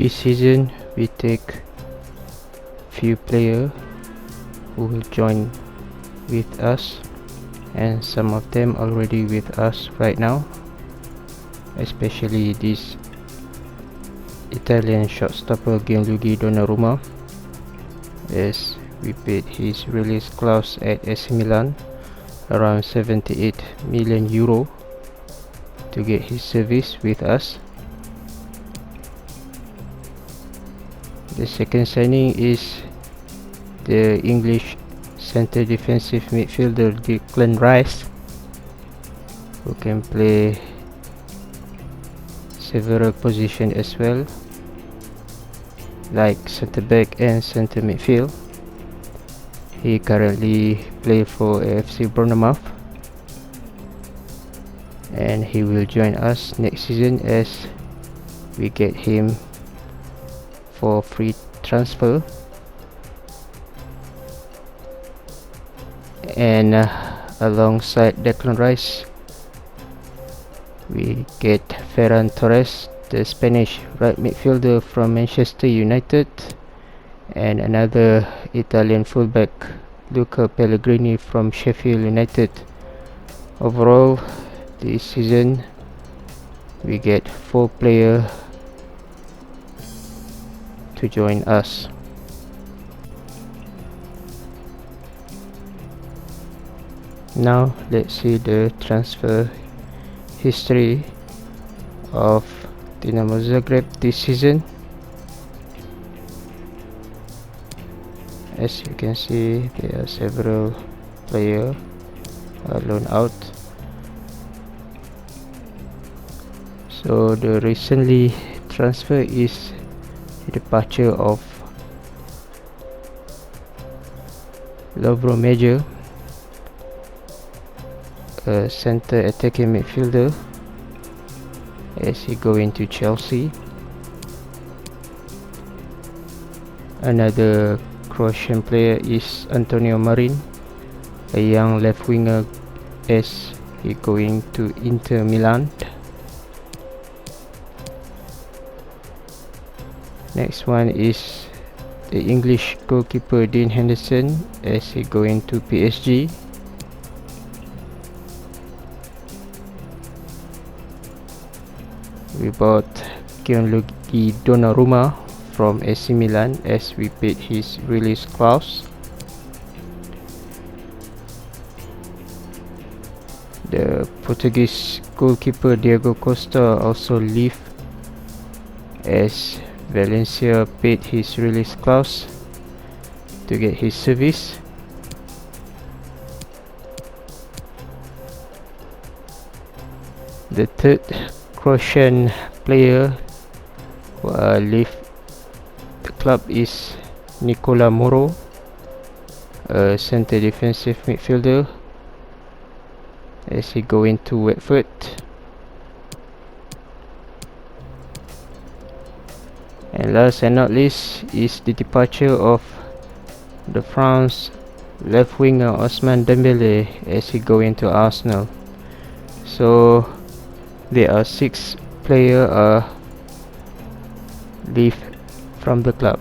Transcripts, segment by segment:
this season we take few players who will join with us, and some of them already with us right now, especially this Italian shortstopper Gianluigi Donnarumma, as we paid his release clause at AC Milan around 78 million euro to get his service with us. The second signing is the English center defensive midfielder Declan Rice, who can play several positions as well, like center back and center midfield. He currently plays for AFC Bournemouth, and he will join us next season as we get him for free transfer. And alongside Declan Rice, we get Ferran Torres, the Spanish right midfielder from Manchester United, and another Italian fullback, Luca Pellegrini from Sheffield United. Overall, this season we get 4 players to join us. Now let's see the transfer history of Dinamo Zagreb this season. As you can see, there are several players loaned out. So the recently transfer is the departure of Lovro Major, a center attacking midfielder, as he go into Chelsea. Another Croatian player is Antonio Marin, a young left winger, as he going to Inter Milan. Next one is the English goalkeeper Dean Henderson, as he going to PSG. We bought Gianluigi Donnarumma from AC Milan as we paid his release clause. The Portuguese goalkeeper Diego Costa also left as Valencia paid his release clause to get his service. The third Croatian player who left the club is Nikola Moro, a center defensive midfielder, as he go into Watford. And last and not least is the departure of the France left winger Ousmane Dembele, as he go into Arsenal. So there are 6 players leave from the club.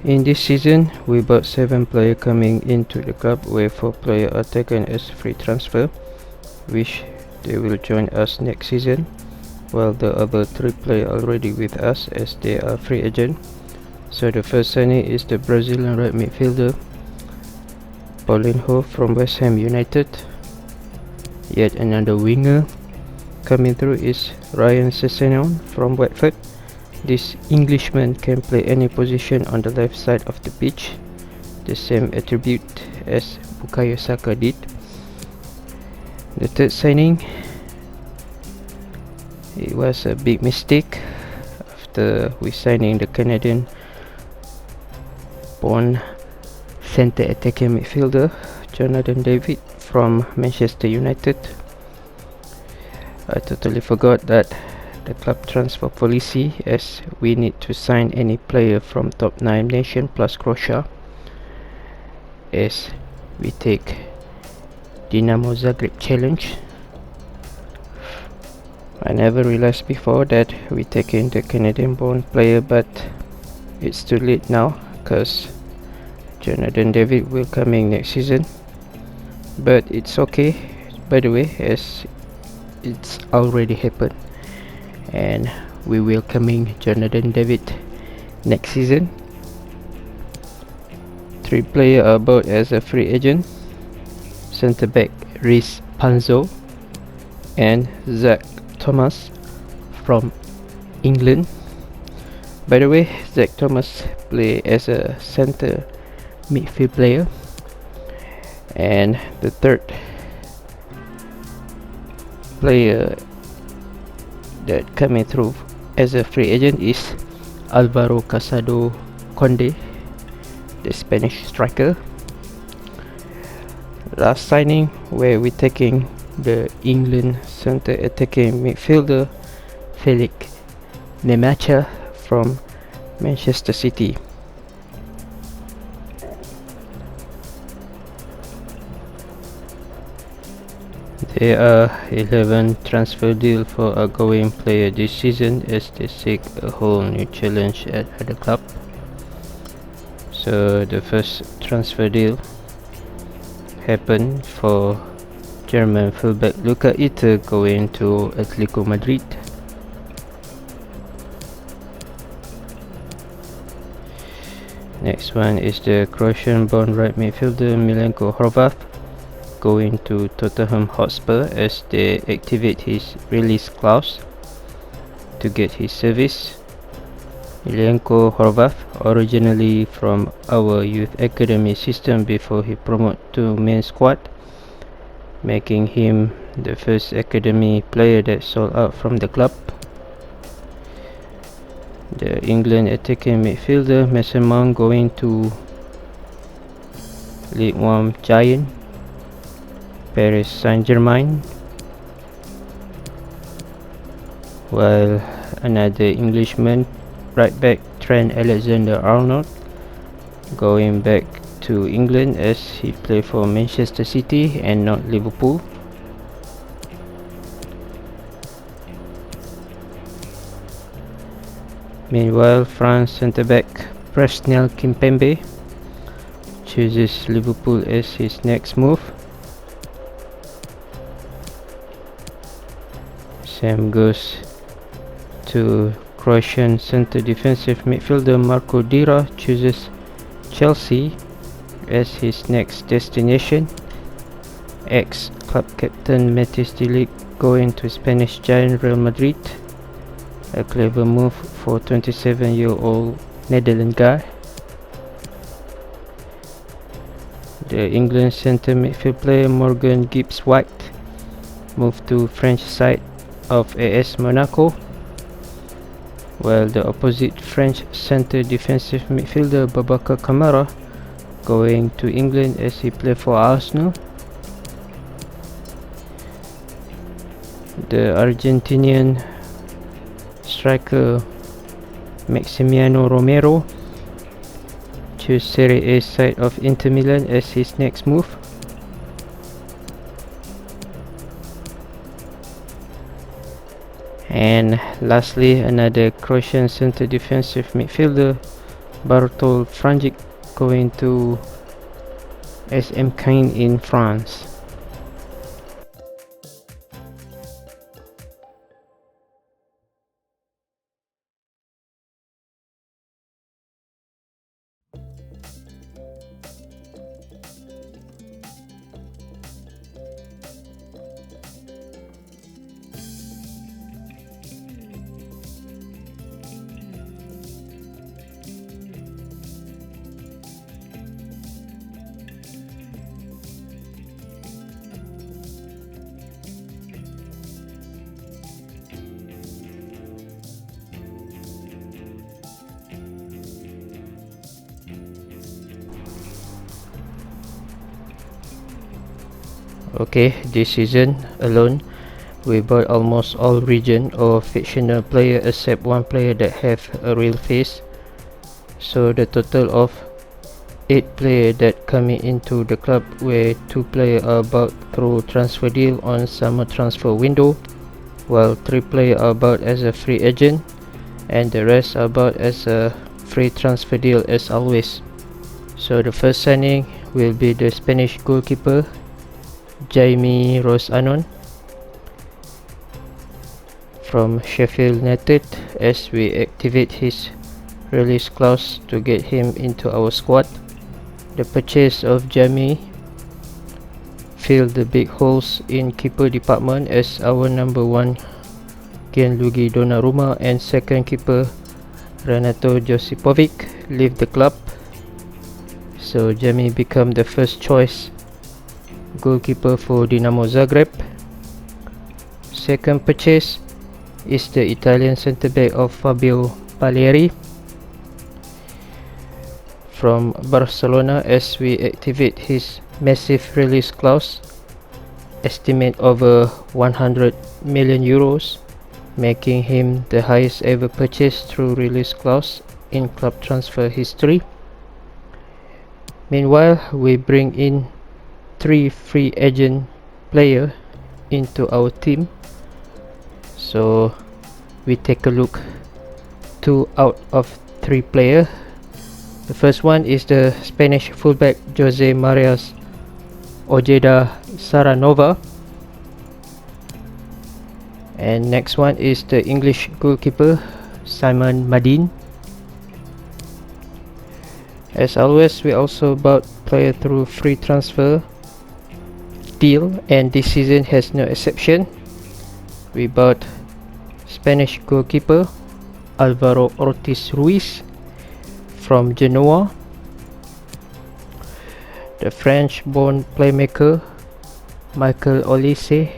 In this season, we bought 7 players coming into the club, where 4 players are taken as free transfer, which they will join us next season, while the other 3 players already with us as they are free agent. So the first signing is the Brazilian right midfielder Paulinho from West Ham United. Yet another winger coming through is Ryan Sessegnon from Watford, This Englishman can play any position on the left side of the pitch, the same attribute as Bukayo Saka did. The third signing, it was a big mistake after we signing the Canadian born centre attacking midfielder Jonathan David from Manchester United. I totally forgot that the club transfer policy, as we need to sign any player from top 9 nation plus Croatia, as we take Dinamo Zagreb challenge. I never realized before that we taking the Canadian born player, but it's too late now because Jonathan David will coming next season. But it's okay, by the way, as it's already happened, and we will coming Jonathan David next season. 3 players are bought as a free agent: centre back Rhys Panzo and Zach Thomas from England. By the way, Zach Thomas play as a centre midfield player. And the third player that coming through as a free agent is Alvaro Casado Conde, the Spanish striker. Last signing, where we taking the England centre attacking midfielder Felix Nemacha from Manchester City. There are 11 transfer deals for outgoing player this season as they seek a whole new challenge at the club. So the first transfer deal happened for German fullback Luka Itter going to Atletico Madrid. Next one is the Croatian-born right midfielder Milenko Horvat going to Tottenham Hotspur as they activate his release clause to get his service. Milenko Horvat, originally from our youth academy system before he promoted to main squad, making him the first academy player that sold out from the club. The England attacking midfielder Mason Mount going to League One giant Paris Saint-Germain, while another Englishman, right back Trent Alexander-Arnold, going back to England as he played for Manchester City and not Liverpool. Meanwhile, France centre-back Presnel Kimpembe chooses Liverpool as his next move. Same goes to Croatian centre defensive midfielder Marko Dira chooses Chelsea as his next destination. Ex-club captain Matthijs de Ligt going to Spanish giant Real Madrid. A clever move for 27-year-old Netherlands guy. The England centre midfield player Morgan Gibbs-White moved to French side of AS Monaco, while the opposite French centre defensive midfielder Babacar Kamara going to England as he played for Arsenal. The Argentinian striker Maximiano Romero choose Serie A side of Inter Milan as his next move. And lastly, another Croatian centre defensive midfielder Bartol Franjic going to SM Caen in France. Okay, this season alone we bought almost all region or fictional player except one player that have a real face. So the total of 8 players that coming into the club, where 2 players are bought through transfer deal on summer transfer window, while 3 players are bought as a free agent and the rest are bought as a free transfer deal as always. So the first signing will be the Spanish goalkeeper Jaime Rosanon from Sheffield United, as we activate his release clause to get him into our squad. The purchase of Jaime filled the big holes in keeper department, as our number 1 Gianluigi Donnarumma and second keeper Renato Josipovic leave the club. So Jaime become the first choice goalkeeper for Dinamo Zagreb. Second purchase is the Italian centre-back of Fabio Palieri from Barcelona, as we activate his massive release clause, estimate over 100 million euros, making him the highest ever purchase through release clause in club transfer history. Meanwhile, we bring in 3 free agent players into our team. So we take a look 2 out of 3 players. The first one is the Spanish fullback Jose Maria Ojeda Saranova, and next one is the English goalkeeper Simon Madin. As always, we also bought player through free transfer deal, and this season has no exception. We bought Spanish goalkeeper Alvaro Ortiz Ruiz from Genoa, the French-born playmaker Michael Olise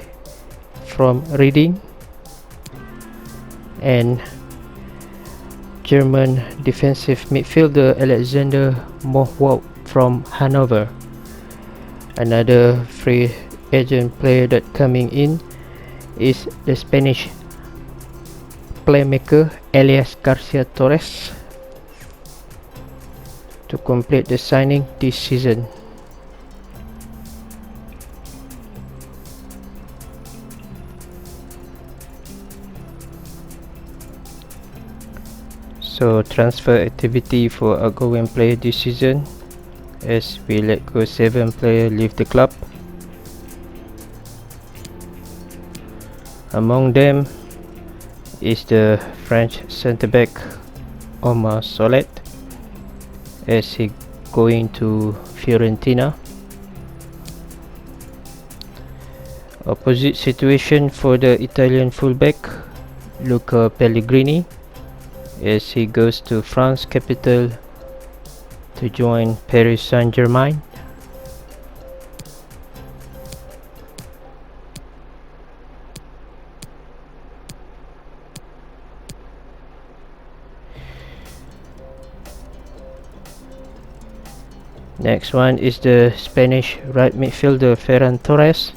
from Reading, and German defensive midfielder Alexander Mohwald from Hanover. Another free agent player that coming in is the Spanish playmaker Elias Garcia Torres to complete the signing this season. So transfer activity for outgoing player this season, as we let go 7 players leave the club. Among them is the French centre-back Omar Solet, as he going to Fiorentina. Opposite situation for the Italian fullback Luca Pellegrini, as he goes to France capital to join Paris Saint-Germain. Next one is the Spanish right midfielder Ferran Torres,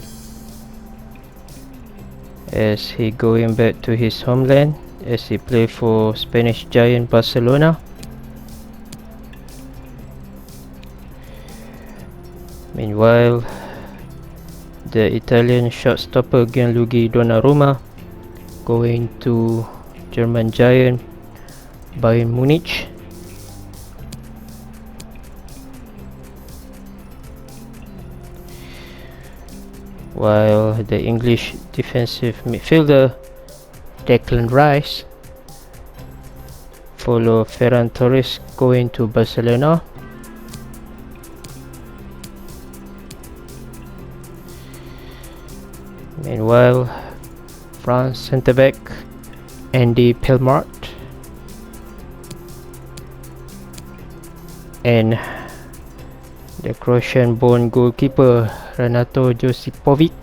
as he going back to his homeland, as he play for Spanish giant Barcelona. Meanwhile, the Italian shortstopper Gianluigi Donnarumma going to German giant Bayern Munich. While the English defensive midfielder Declan Rice follow Ferran Torres going to Barcelona. Meanwhile, France centre-back Andy Pelmart and the Croatian-born goalkeeper Renato Josipovic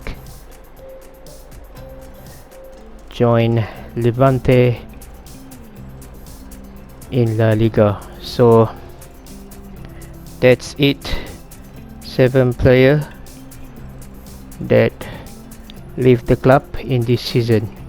join Levante in La Liga. So that's it. 7 player that leave the club in this season.